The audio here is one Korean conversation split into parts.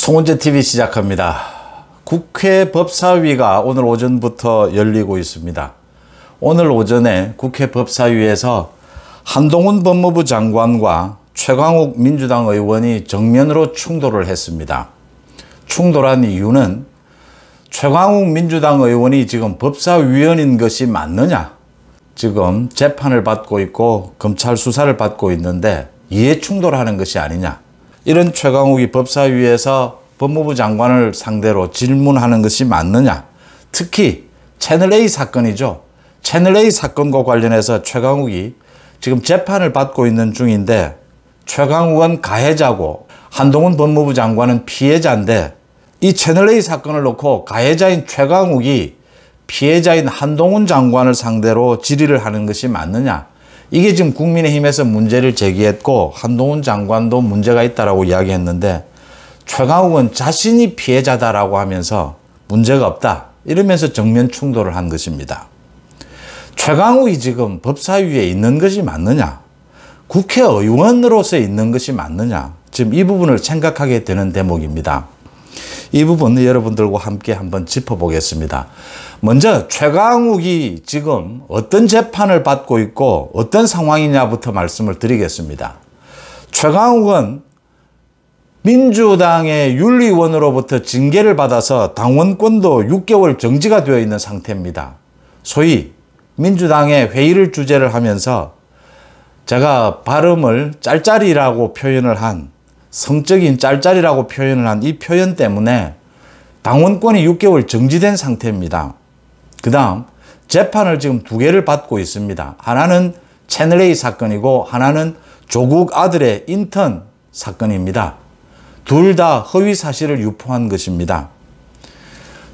송원재TV 시작합니다. 국회 법사위가 오늘 오전부터 열리고 있습니다. 오늘 오전에 국회 법사위에서 한동훈 법무부 장관과 최광욱 민주당 의원이 정면으로 충돌을 했습니다. 충돌한 이유는 최광욱 민주당 의원이 지금 법사위원인 것이 맞느냐? 지금 재판을 받고 있고 검찰 수사를 받고 있는데 이해 충돌하는 것이 아니냐? 이런 최광욱이 법사위에서 법무부 장관을 상대로 질문하는 것이 맞느냐? 특히 채널A 사건이죠. 채널A 사건과 관련해서 최광욱이 지금 재판을 받고 있는 중인데 최광욱은 가해자고 한동훈 법무부 장관은 피해자인데 이 채널A 사건을 놓고 가해자인 최광욱이 피해자인 한동훈 장관을 상대로 질의를 하는 것이 맞느냐? 이게 지금 국민의힘에서 문제를 제기했고 한동훈 장관도 문제가 있다라고 이야기했는데 최광욱은 자신이 피해자다라고 하면서 문제가 없다 이러면서 정면 충돌을 한 것입니다. 최광욱이 지금 법사위에 있는 것이 맞느냐? 국회의원으로서 있는 것이 맞느냐? 지금 이 부분을 생각하게 되는 대목입니다. 이 부분 여러분들과 함께 한번 짚어보겠습니다. 먼저 최광욱이 지금 어떤 재판을 받고 있고 어떤 상황이냐부터 말씀을 드리겠습니다. 최광욱은 민주당의 윤리위원으로부터 징계를 받아서 당원권도 6개월 정지가 되어 있는 상태입니다. 소위 민주당의 회의를 주재를 하면서 제가 발음을 짤짤이라고 표현을 한 성적인 짤짤이라고 표현을 한 이 표현 때문에 당원권이 6개월 정지된 상태입니다. 그 다음 재판을 지금 두 개를 받고 있습니다. 하나는 채널A 사건이고 하나는 조국 아들의 인턴 사건입니다. 둘 다 허위 사실을 유포한 것입니다.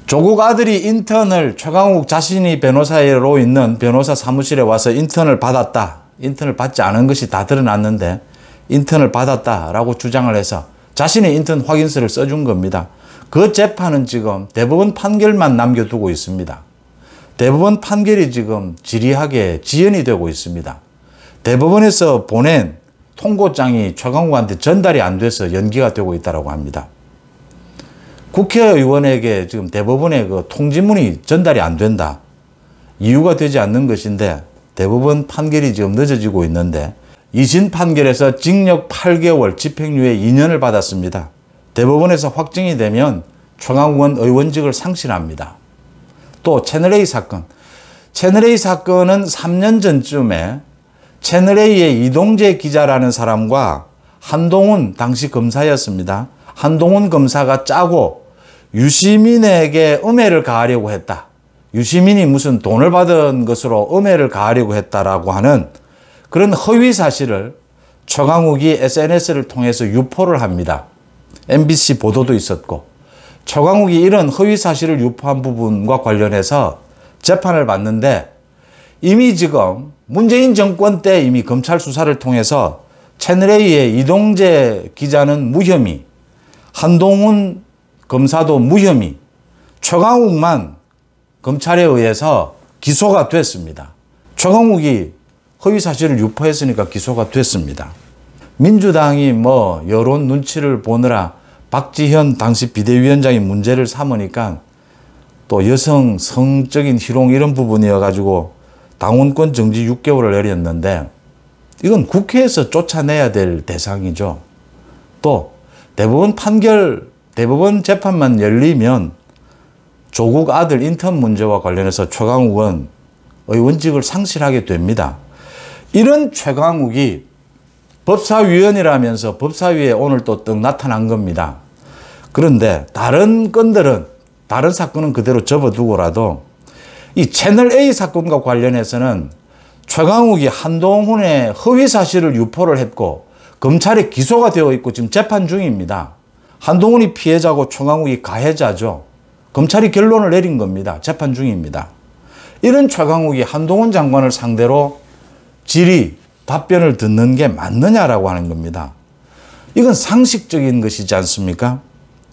조국 아들이 인턴을 최광욱 자신이 변호사로 있는 변호사 사무실에 와서 인턴을 받았다. 인턴을 받지 않은 것이 다 드러났는데 인턴을 받았다라고 주장을 해서 자신의 인턴 확인서를 써준 겁니다. 그 재판은 지금 대법원 판결만 남겨두고 있습니다. 대법원 판결이 지금 지리하게 지연이 되고 있습니다. 대법원에서 보낸 통고장이 최광욱한테 전달이 안 돼서 연기가 되고 있다고 합니다. 국회의원에게 지금 대법원의 그 통지문이 전달이 안 된다. 이유가 되지 않는 것인데 대법원 판결이 지금 늦어지고 있는데 2심 판결에서 징역 8개월, 집행유예 2년을 받았습니다. 대법원에서 확정이 되면 최광욱은 의원직을 상실합니다. 또 채널A 사건. 채널A 사건은 3년 전쯤에 채널A의 이동재 기자라는 사람과 한동훈 당시 검사였습니다. 한동훈 검사가 짜고 유시민에게 음해를 가하려고 했다. 유시민이 무슨 돈을 받은 것으로 음해를 가하려고 했다라고 하는 그런 허위 사실을 최광욱이 SNS를 통해서 유포를 합니다. MBC 보도도 있었고 최광욱이 이런 허위 사실을 유포한 부분과 관련해서 재판을 받는데 이미 지금 문재인 정권 때 이미 검찰 수사를 통해서 채널A의 이동재 기자는 무혐의, 한동훈 검사도 무혐의, 최광욱만 검찰에 의해서 기소가 됐습니다. 최광욱이 허위 사실을 유포했으니까 기소가 됐습니다. 민주당이 뭐 여론 눈치를 보느라 박지현 당시 비대위원장이 문제를 삼으니까 또 여성 성적인 희롱 이런 부분이어가지고 당원권 정지 6개월을 내렸는데 이건 국회에서 쫓아내야 될 대상이죠. 또 대법원 재판만 열리면 조국 아들 인턴 문제와 관련해서 최광욱은 의원직을 상실하게 됩니다. 이런 최광욱이 법사위원이라면서 법사위에 오늘 또 떡 나타난 겁니다. 그런데 다른 건들은 다른 사건은 그대로 접어두고라도 이 채널A 사건과 관련해서는 최광욱이 한동훈의 허위 사실을 유포를 했고 검찰에 기소가 되어 있고 지금 재판 중입니다. 한동훈이 피해자고 최광욱이 가해자죠. 검찰이 결론을 내린 겁니다. 재판 중입니다. 이런 최광욱이 한동훈 장관을 상대로 질의, 답변을 듣는 게 맞느냐라고 하는 겁니다. 이건 상식적인 것이지 않습니까?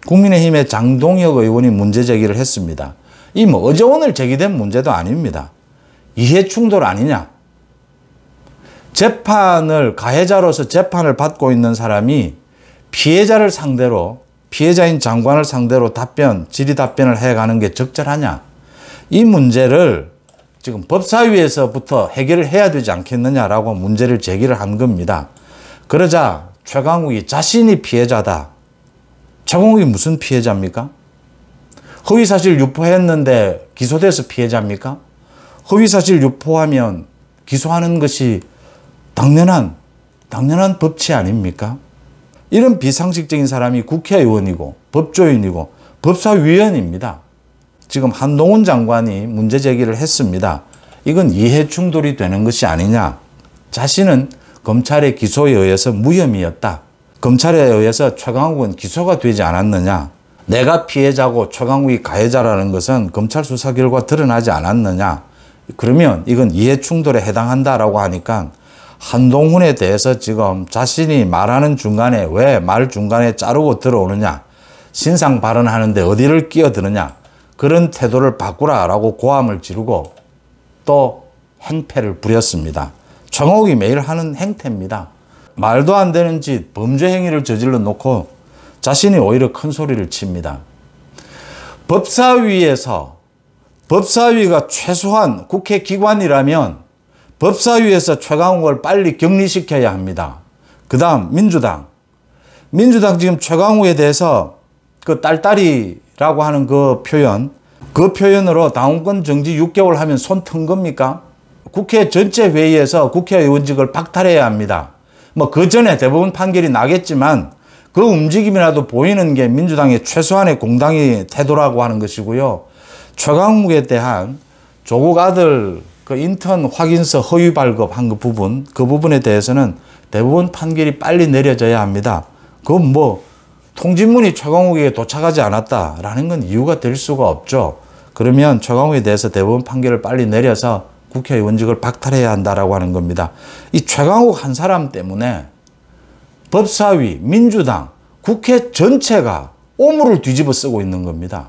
국민의힘의 장동혁 의원이 문제 제기를 했습니다. 이 뭐 어제 오늘 제기된 문제도 아닙니다. 이해 충돌 아니냐? 가해자로서 재판을 받고 있는 사람이 피해자를 상대로 피해자인 장관을 상대로 질의 답변을 해가는 게 적절하냐. 이 문제를 지금 법사위에서부터 해결을 해야 되지 않겠느냐라고 문제를 제기를 한 겁니다. 그러자 최강욱이 자신이 피해자다. 최강욱이 무슨 피해자입니까? 허위사실 유포했는데 기소돼서 피해자입니까? 허위사실 유포하면 기소하는 것이 당연한 법치 아닙니까? 이런 비상식적인 사람이 국회의원이고 법조인이고 법사위원입니다. 지금 한동훈 장관이 문제 제기를 했습니다. 이건 이해 충돌이 되는 것이 아니냐. 자신은 검찰의 기소에 의해서 무혐의였다. 검찰에 의해서 최강욱은 기소가 되지 않았느냐. 내가 피해자고 최강욱이 가해자라는 것은 검찰 수사 결과 드러나지 않았느냐. 그러면 이건 이해 충돌에 해당한다라고 하니까 한동훈에 대해서 지금 자신이 말하는 중간에 왜 말 중간에 자르고 들어오느냐. 신상 발언하는데 어디를 끼어드느냐. 그런 태도를 바꾸라라고 고함을 지르고 또 행패를 부렸습니다. 최강욱이 매일 하는 행태입니다. 말도 안 되는 짓, 범죄 행위를 저질러 놓고 자신이 오히려 큰 소리를 칩니다. 법사위가 최소한 국회 기관이라면 법사위에서 최강욱을 빨리 격리시켜야 합니다. 그 다음 민주당 지금 최강욱에 대해서 그 딸딸이라고 하는 그 표현으로 당원권 정지 6개월 하면 손 튼 겁니까? 국회 전체 회의에서 국회의원직을 박탈해야 합니다. 뭐 그 전에 대법원 판결이 나겠지만 그 움직임이라도 보이는 게 민주당의 최소한의 공당의 태도라고 하는 것이고요. 최강욱에 대한 조국 아들 그 인턴 확인서 허위 발급한 그 부분에 대해서는 대법원 판결이 빨리 내려져야 합니다. 그건 뭐 통지문이 최강욱에게 도착하지 않았다라는 건 이유가 될 수가 없죠. 그러면 최강욱에 대해서 대법원 판결을 빨리 내려서 국회의원직을 박탈해야 한다라고 하는 겁니다. 이 최강욱 한 사람 때문에 법사위, 민주당, 국회 전체가 오물을 뒤집어 쓰고 있는 겁니다.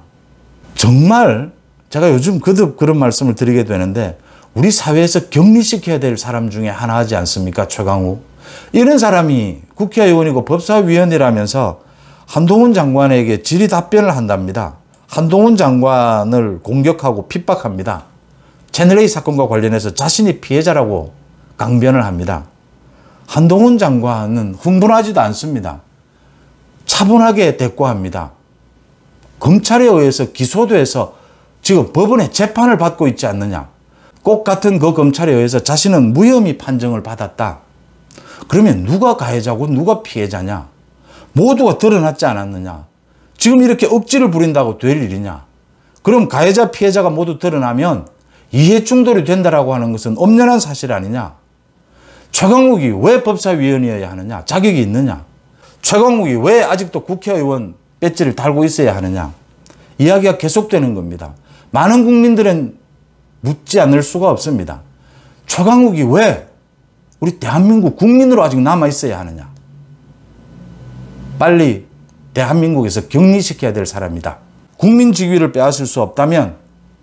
정말 제가 요즘 거듭 그런 말씀을 드리게 되는데 우리 사회에서 격리시켜야 될 사람 중에 하나지 않습니까? 최강욱. 이런 사람이 국회의원이고 법사위원이라면서 한동훈 장관에게 질의 답변을 한답니다. 한동훈 장관을 공격하고 핍박합니다. 채널A 사건과 관련해서 자신이 피해자라고 강변을 합니다. 한동훈 장관은 흥분하지도 않습니다. 차분하게 대꾸합니다. 검찰에 의해서 기소돼서 지금 법원에 재판을 받고 있지 않느냐. 꼭 같은 그 검찰에 의해서 자신은 무혐의 판정을 받았다. 그러면 누가 가해자고 누가 피해자냐. 모두가 드러났지 않았느냐. 지금 이렇게 억지를 부린다고 될 일이냐. 그럼 가해자 피해자가 모두 드러나면 이해 충돌이 된다라고 하는 것은 엄연한 사실 아니냐. 최강욱이 왜 법사위원이어야 하느냐. 자격이 있느냐. 최강욱이 왜 아직도 국회의원 배지를 달고 있어야 하느냐. 이야기가 계속되는 겁니다. 많은 국민들은 묻지 않을 수가 없습니다. 최강욱이 왜 우리 대한민국 국민으로 아직 남아 있어야 하느냐. 빨리 대한민국에서 격리시켜야 될 사람이다. 국민 직위를 빼앗을 수 없다면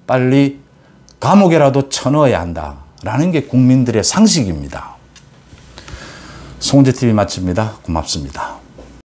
빨리 감옥에라도 쳐넣어야 한다라는 게 국민들의 상식입니다. 송재TV 마칩니다. 고맙습니다.